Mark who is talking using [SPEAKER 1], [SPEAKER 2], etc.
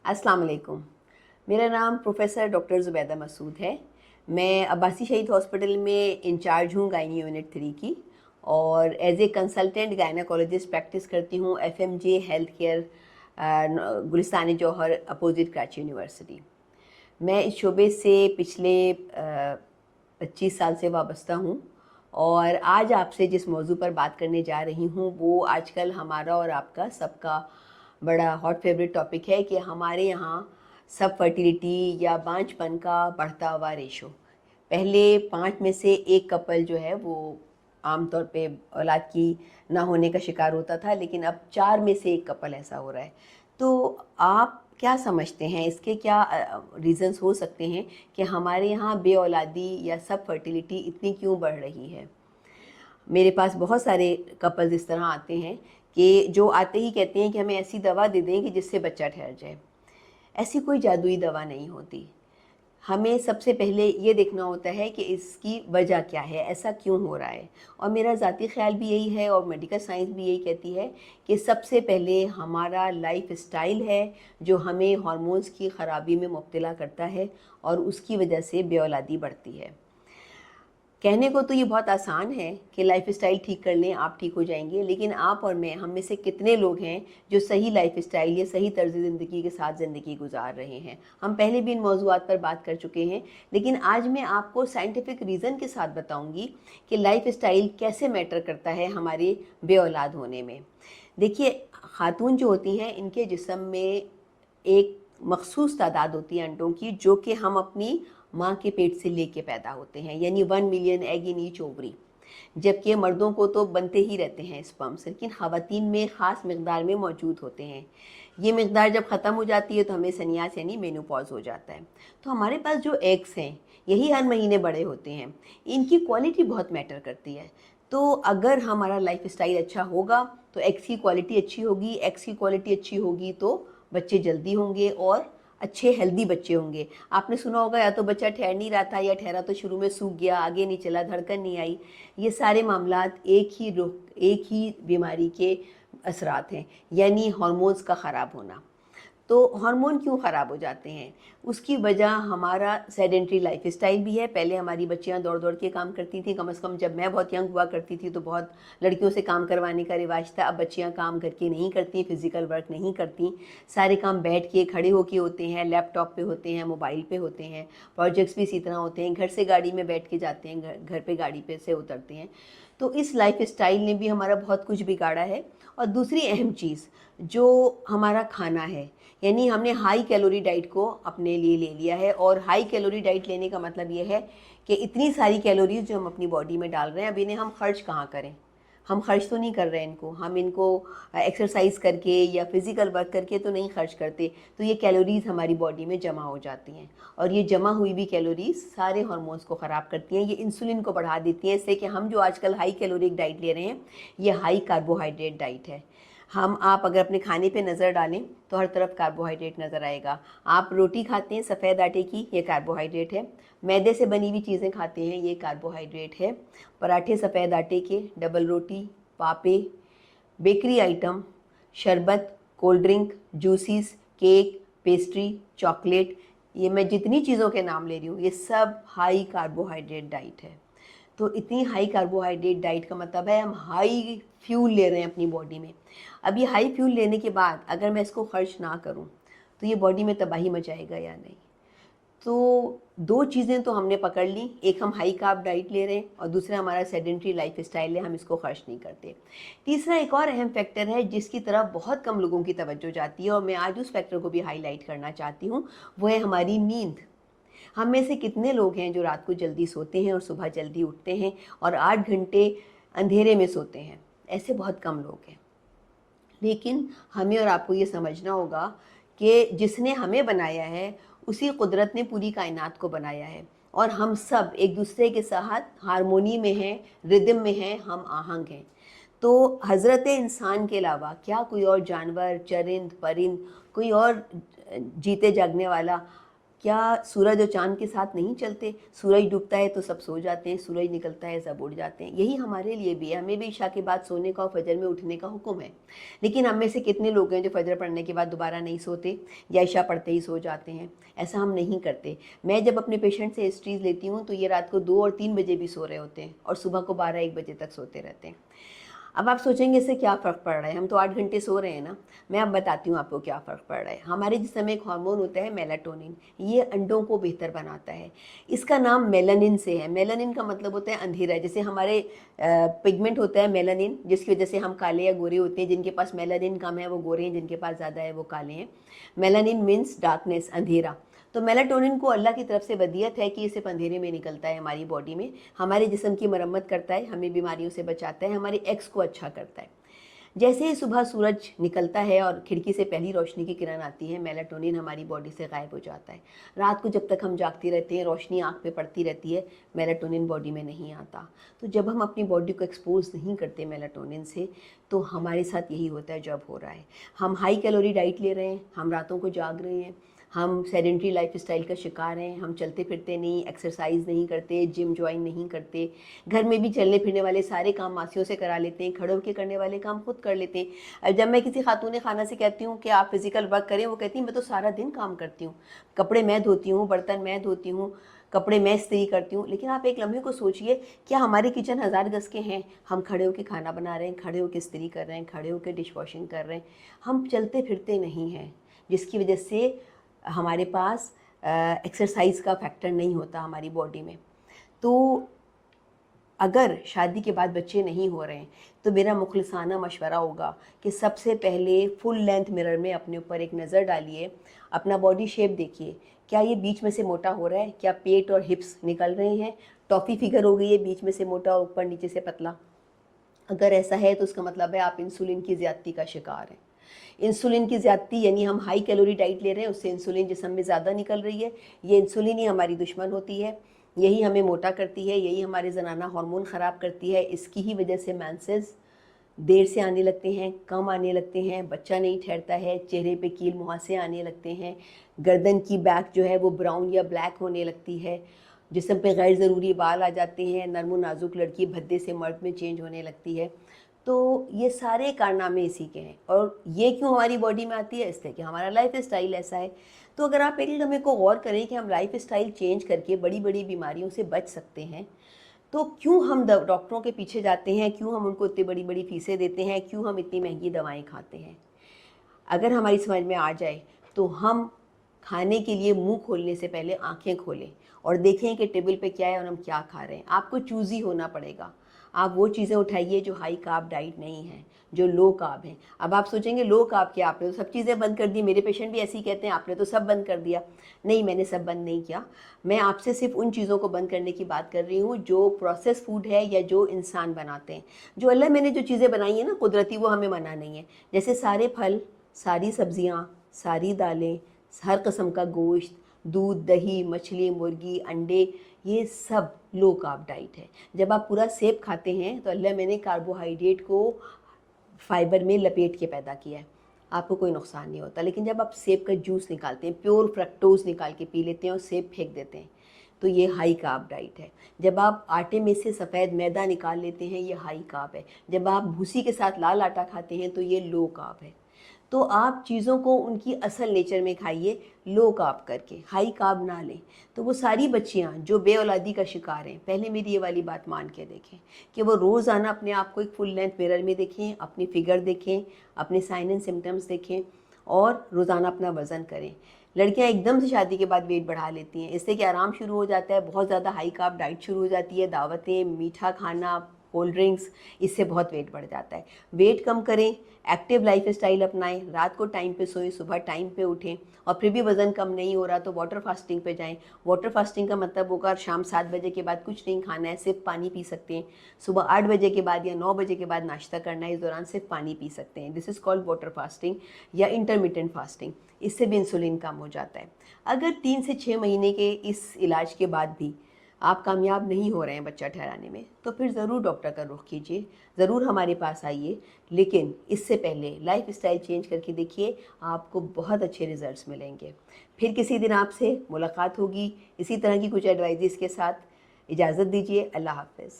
[SPEAKER 1] अस्सलाम वालेकुम। मेरा नाम प्रोफेसर डॉक्टर ज़ुबैदा मसूद है। मैं अब्बासी शहीद हॉस्पिटल में इंचार्ज हूँ गायनी यूनिट 3 की, और as a consultant gynaecologist practice करती हूँ FMJ health care, Gulistan Johar opposite Karachi university. मैं इस शोबे से पिछले 25 साल से वाबस्ता हूँ, और आज आपसे जिस मौजू पर बात करने जा रही हूँ वो आजकल हमारा और आपका सबका बड़ा हॉट फेवरेट टॉपिक है कि हमारे यहाँ सब फर्टिलिटी या बांझपन का बढ़ता हुआ रेशो। पहले 5 में से एक कपल जो है वो आमतौर पे औलाद की ना होने का शिकार होता था, लेकिन अब 4 में से एक कपल ऐसा हो रहा है। तो आप क्या समझते हैं, इसके क्या रीज़न्स हो सकते हैं कि हमारे यहाँ बे औलादी या सब फर्टिलिटी इतनी क्यों बढ़ रही है? मेरे पास बहुत सारे कपल्स इस तरह आते हैं कि जो आते ही कहते हैं कि हमें ऐसी दवा दे दें कि जिससे बच्चा ठहर जाए। ऐसी कोई जादुई दवा नहीं होती। हमें सबसे पहले ये देखना होता है कि इसकी वजह क्या है, ऐसा क्यों हो रहा है। और मेरा ज़ाती ख़्याल भी यही है और मेडिकल साइंस भी यही कहती है कि सबसे पहले हमारा लाइफ स्टाइल है जो हमें हार्मोन्स की ख़राबी में मुब्तला करता है, और उसकी वजह से बेऔलादी बढ़ती है। कहने को तो ये बहुत आसान है कि लाइफ स्टाइल ठीक कर लें आप ठीक हो जाएंगे, लेकिन आप और मैं, हम में से कितने लोग हैं जो सही लाइफ स्टाइल या सही तर्ज ज़िंदगी के साथ ज़िंदगी गुजार रहे हैं। हम पहले भी इन मौज़ूआत पर बात कर चुके हैं, लेकिन आज मैं आपको साइंटिफिक रीज़न के साथ बताऊंगी कि लाइफ स्टाइल कैसे मैटर करता है हमारे बे औलाद होने में। देखिए, खातून जो होती हैं इनके जिस्म में एक मखसूस तादाद होती है अंडों की, जो कि हम अपनी माँ के पेट से लेके पैदा होते हैं, यानी 1 million egg in each ovary. जबकि मर्दों को तो बनते ही रहते हैं स्पर्म्स, लेकिन ख़वातीन में ख़ास मकदार में मौजूद होते हैं। ये मकदार जब ख़त्म हो जाती है तो हमें सन्यास यानी मेनोपॉज हो जाता है। तो हमारे पास जो एग्स हैं यही हर महीने बड़े होते हैं, इनकी क्वालिटी बहुत मैटर करती है। तो अगर हमारा लाइफ स्टाइल अच्छा होगा तो एग्स की क्वालिटी अच्छी होगी, एग्स की क्वालिटी अच्छी होगी तो बच्चे जल्दी होंगे और अच्छे हेल्दी बच्चे होंगे। आपने सुना होगा या तो बच्चा ठहर नहीं रहा था या ठहरा तो शुरू में सूख गया, आगे नहीं चला, धड़कन नहीं आई। ये सारे मामलात एक ही बीमारी के असरात हैं, यानी हार्मोन्स का ख़राब होना। तो हार्मोन क्यों ख़राब हो जाते हैं? उसकी वजह हमारा सेडेंट्री लाइफ स्टाइल भी है। पहले हमारी बच्चियां दौड़ दौड़ के काम करती थी, कम से कम जब मैं बहुत यंग हुआ करती थी तो बहुत लड़कियों से काम करवाने का रिवाज था। अब बच्चियां काम करके नहीं करती, फ़िज़िकल वर्क नहीं करती, सारे काम बैठ के खड़े होके होते हैं, लैपटॉप पे होते हैं, मोबाइल पे होते हैं। प्रोजेक्ट्स भी इसी तरह होते हैं, घर से गाड़ी में बैठ के जाते हैं, घर पे गाड़ी पे से उतरते हैं। तो इस लाइफ स्टाइल ने भी हमारा बहुत कुछ बिगाड़ा है। और दूसरी अहम चीज़ जो हमारा खाना है, यानी हमने हाई कैलोरी डाइट को अपने लिए ले लिया है। और हाई कैलोरी डाइट लेने का मतलब ये है कि इतनी सारी कैलोरीज जो हम अपनी बॉडी में डाल रहे हैं, अब इन्हें हम खर्च कहाँ करें? हम खर्च तो नहीं कर रहे हैं इनको, हम इनको एक्सरसाइज करके या फिज़िकल वर्क करके तो नहीं खर्च करते। तो ये कैलोरीज़ हमारी बॉडी में जमा हो जाती हैं, और ये जमा हुई भी कैलोरीज़ सारे हार्मोन्स को ख़राब करती हैं, ये इंसुलिन को बढ़ा देती हैं। इससे कि हम जो आजकल हाई कैलोरिक डाइट ले रहे हैं ये हाई कार्बोहाइड्रेट डाइट है। आप अगर अपने खाने पे नज़र डालें तो हर तरफ कार्बोहाइड्रेट नज़र आएगा। आप रोटी खाते हैं सफ़ेद आटे की, ये कार्बोहाइड्रेट है। मैदे से बनी हुई चीज़ें खाते हैं, ये कार्बोहाइड्रेट है। पराठे सफ़ेद आटे के, डबल रोटी, पापे, बेकरी आइटम, शरबत, cold drink, juices, cake, pastry, chocolate, ये मैं जितनी चीज़ों के नाम ले रही हूँ ये सब हाई कार्बोहाइड्रेट डाइट है। तो इतनी हाई कार्बोहाइड्रेट डाइट का मतलब है हम हाई फ्यूल ले रहे हैं अपनी बॉडी में। अब ये हाई फ्यूल लेने के बाद अगर मैं इसको खर्च ना करूं तो ये बॉडी में तबाही मचाएगा या नहीं? तो दो चीज़ें तो हमने पकड़ ली, एक हम हाई कार्ब डाइट ले रहे हैं और दूसरा हमारा सेडेंट्री लाइफ स्टाइल है, हम इसको खर्च नहीं करते। तीसरा एक और अहम फैक्टर है जिसकी तरफ बहुत कम लोगों की तवज्जो जाती है, और मैं आज उस फैक्टर को भी हाईलाइट करना चाहती हूँ। वो है हमारी नींद। हम में से कितने लोग हैं जो रात को जल्दी सोते हैं और सुबह जल्दी उठते हैं और 8 घंटे अंधेरे में सोते हैं? ऐसे बहुत कम लोग हैं। लेकिन हमें और आपको ये समझना होगा कि जिसने हमें बनाया है उसी कुदरत ने पूरी कायनात को बनाया है, और हम सब एक दूसरे के साथ हारमोनी में हैं, रिदम में हैं, हम आहंग हैं। तो हज़रत इंसान के अलावा क्या कोई और जानवर, चरिंद परिंद, कोई और जीते जागने वाला क्या सूरज और चाँद के साथ नहीं चलते? सूरज डूबता है तो सब सो जाते हैं, सूरज निकलता है सब उड़ जाते हैं। यही हमारे लिए भी है, हमें भी इशा के बाद सोने का और फजर में उठने का हुक्म है। लेकिन हम में से कितने लोग हैं जो फजर पढ़ने के बाद दोबारा नहीं सोते या इशा पढ़ते ही सो जाते हैं? ऐसा हम नहीं करते। मैं जब अपने पेशेंट से हिस्ट्रीज लेती हूँ तो ये रात को 2 और 3 बजे भी सो रहे होते हैं और सुबह को 12-1 बजे तक सोते रहते हैं। अब आप सोचेंगे इससे क्या फ़र्क पड़ रहा है, हम तो 8 घंटे सो रहे हैं ना। मैं अब बताती हूँ आपको क्या फ़र्क पड़ रहा है। हमारे जिस्म में एक हार्मोन होता है मेलाटोनिन, ये अंडों को बेहतर बनाता है। इसका नाम मेलानिन से है। मेलानिन का मतलब होता है अंधेरा। जैसे हमारे पिगमेंट होता है मेलानिन, जिसकी वजह से हम काले या गोरे होते हैं। जिनके पास मेलानिन कम है वो गोरे हैं, जिनके पास ज़्यादा है वो काले हैं। मेलानिन मीन्स डार्कनेस, अंधेरा। तो मेलाटोनिन को अल्लाह की तरफ से वदियत है कि ये सिर्फ अंधेरे में निकलता है हमारी बॉडी में, हमारे जिस्म की मरम्मत करता है, हमें बीमारियों से बचाता है, हमारे एक्स को अच्छा करता है। जैसे ही सुबह सूरज निकलता है और खिड़की से पहली रोशनी की किरण आती है, मेलाटोनिन हमारी बॉडी से गायब हो जाता है। रात को जब तक हम जागते रहते हैं, रोशनी आँख पे पड़ती रहती है, मेलाटोनिन बॉडी में नहीं आता। तो जब हम अपनी बॉडी को एक्सपोज नहीं करते मेलाटोनिन से, तो हमारे साथ यही होता है जो अब हो रहा है। हम हाई कैलोरी डाइट ले रहे हैं, हम रातों को जाग रहे हैं, हम सेडेंट्री लाइफ स्टाइल का शिकार हैं, हम चलते फिरते नहीं, एक्सरसाइज नहीं करते, जिम ज्वाइन नहीं करते, घर में भी चलने फिरने वाले सारे काम मासियों से करा लेते हैं, खड़े होकर करने वाले काम खुद कर लेते हैं। अब जब मैं किसी खातून खाना से कहती हूँ कि आप फिजिकल वर्क करें, वो कहती हैं मैं तो सारा दिन काम करती हूँ, कपड़े मैं धोती हूँ, बर्तन मैं धोती हूँ, कपड़े मैं इस्त्री करती हूँ। लेकिन आप एक लम्हे को सोचिए, क्या हमारे किचन 1000 गज के हैं? हम खड़े होकर खाना बना रहे हैं, खड़े होकर इस्त्री कर रहे हैं, खड़े होकर डिश वॉशिंग कर रहे हैं, हम चलते फिरते नहीं हैं, जिसकी वजह से हमारे पास एक्सरसाइज का फैक्टर नहीं होता हमारी बॉडी में। तो अगर शादी के बाद बच्चे नहीं हो रहे हैं तो मेरा मुखलिसाना मशवरा होगा कि सबसे पहले फुल लेंथ मिरर में अपने ऊपर एक नज़र डालिए, अपना बॉडी शेप देखिए, क्या ये बीच में से मोटा हो रहा है, क्या पेट और हिप्स निकल रहे हैं, टॉफ़ी फिगर हो गई है, बीच में से मोटा और ऊपर नीचे से पतला। अगर ऐसा है तो उसका मतलब है आप इंसुलिन की ज़्यादती का शिकार हैं। इंसुलिन की ज़्यादती यानी हम हाई कैलोरी डाइट ले रहे हैं, उससे इंसुलिन जिस्म में ज़्यादा निकल रही है। ये इंसुलिन ही हमारी दुश्मन होती है, यही हमें मोटा करती है, यही हमारे ज़नाना हार्मोन ख़राब करती है। इसकी ही वजह से मेंसेस देर से आने लगते हैं, कम आने लगते हैं, बच्चा नहीं ठहरता है, चेहरे पे कील मुहासे आने लगते हैं, गर्दन की बैक जो है वो ब्राउन या ब्लैक होने लगती है, जिस्म पे गैर ज़रूरी बाल आ जाते हैं, नर्म नाजुक लड़की भद्दे से मर्द में चेंज होने लगती है। तो ये सारे कारनामे इसी के हैं। और ये क्यों हमारी बॉडी में आती है? इसलिए कि हमारा लाइफ स्टाइल ऐसा है। तो अगर आप एक लम्हे को गौर करें कि हम लाइफ स्टाइल चेंज करके बड़ी बड़ी बीमारियों से बच सकते हैं, तो क्यों हम डॉक्टरों के पीछे जाते हैं, क्यों हम उनको इतनी बड़ी बड़ी फीसें देते हैं, क्यों हम इतनी महंगी दवाएं खाते हैं? अगर हमारी समझ में आ जाए तो हम खाने के लिए मुंह खोलने से पहले आंखें खोलें और देखें कि टेबल पे क्या है और हम क्या खा रहे हैं। आपको चूज़ी होना पड़ेगा। आप वो चीज़ें उठाइए जो हाई कार्ब डाइट नहीं है, जो लो कार्ब हैं। अब आप सोचेंगे लो कार्ब क्या, आपने तो सब चीज़ें बंद कर दी। मेरे पेशेंट भी ऐसे ही कहते हैं आपने तो सब बंद कर दिया। नहीं, मैंने सब बंद नहीं किया। मैं आपसे सिर्फ उन चीज़ों को बंद करने की बात कर रही हूँ जो प्रोसेस फूड है या जो इंसान बनाते हैं। जो अल्लाह मैंने जो चीज़ें बनाई हैं ना कुदरती, वो हमें मना नहीं है। जैसे सारे फल, सारी सब्जियाँ, सारी दालें, हर किस्म का गोश्त, दूध, दही, मछली, मुर्गी, अंडे, ये सब लो कार्ब डाइट है। जब आप पूरा सेब खाते हैं तो अल्लाह मैंने कार्बोहाइड्रेट को फाइबर में लपेट के पैदा किया है, आपको कोई नुकसान नहीं होता। लेकिन जब आप सेब का जूस निकालते हैं, प्योर फ्रक्टोज निकाल के पी लेते हैं और सेब फेंक देते हैं, तो ये हाई कार्ब डाइट है। जब आप आटे में से सफ़ेद मैदा निकाल लेते हैं, ये हाई कार्ब है। जब आप भूसी के साथ लाल आटा खाते हैं तो ये लो कार्ब है। तो आप चीज़ों को उनकी असल नेचर में खाइए, लो कार्ब करके, हाई कार्ब ना लें। तो वो सारी बच्चियाँ जो बे औलादी का शिकार हैं, पहले मेरी ये वाली बात मान के देखें कि वो रोज़ाना अपने आप को एक फुल लेंथ मिरर में देखें, अपनी फिगर देखें, अपने साइन एंड सिम्टम्स देखें और रोज़ाना अपना वज़न करें। लड़कियां एकदम से शादी के बाद वेट बढ़ा लेती हैं, इससे कि आराम शुरू हो जाता है, बहुत ज़्यादा हाई कार्ब डाइट शुरू हो जाती है, दावतें, मीठा खाना, कोल्ड ड्रिंक्स, इससे बहुत वेट बढ़ जाता है। वेट कम करें, एक्टिव लाइफ स्टाइल अपनाएं, रात को टाइम पे सोएं, सुबह टाइम पे उठें, और फिर भी वज़न कम नहीं हो रहा तो वाटर फास्टिंग पे जाएं। वाटर फास्टिंग का मतलब होगा शाम 7 बजे के बाद कुछ नहीं खाना है, सिर्फ पानी पी सकते हैं। सुबह 8 बजे के बाद या 9 बजे के बाद नाश्ता करना है, इस दौरान सिर्फ पानी पी सकते हैं। This is called water fasting या इंटरमिटेंट फास्टिंग। इससे भी इंसुलिन कम हो जाता है। अगर 3 से 6 महीने के इस इलाज के बाद भी آپ کامیاب نہیں ہو رہے ہیں بچہ ٹھہرانے میں، تو پھر ضرور ڈاکٹر کا رخ کیجیے، ضرور ہمارے پاس آئیے، لیکن اس سے پہلے لائف اسٹائل چینج کر کے دیکھیے، آپ کو بہت اچھے ریزلٹس ملیں گے۔ پھر کسی دن آپ سے ملاقات ہوگی اسی طرح کی کچھ ایڈوائزز کے ساتھ۔ اجازت دیجیے، اللہ حافظ۔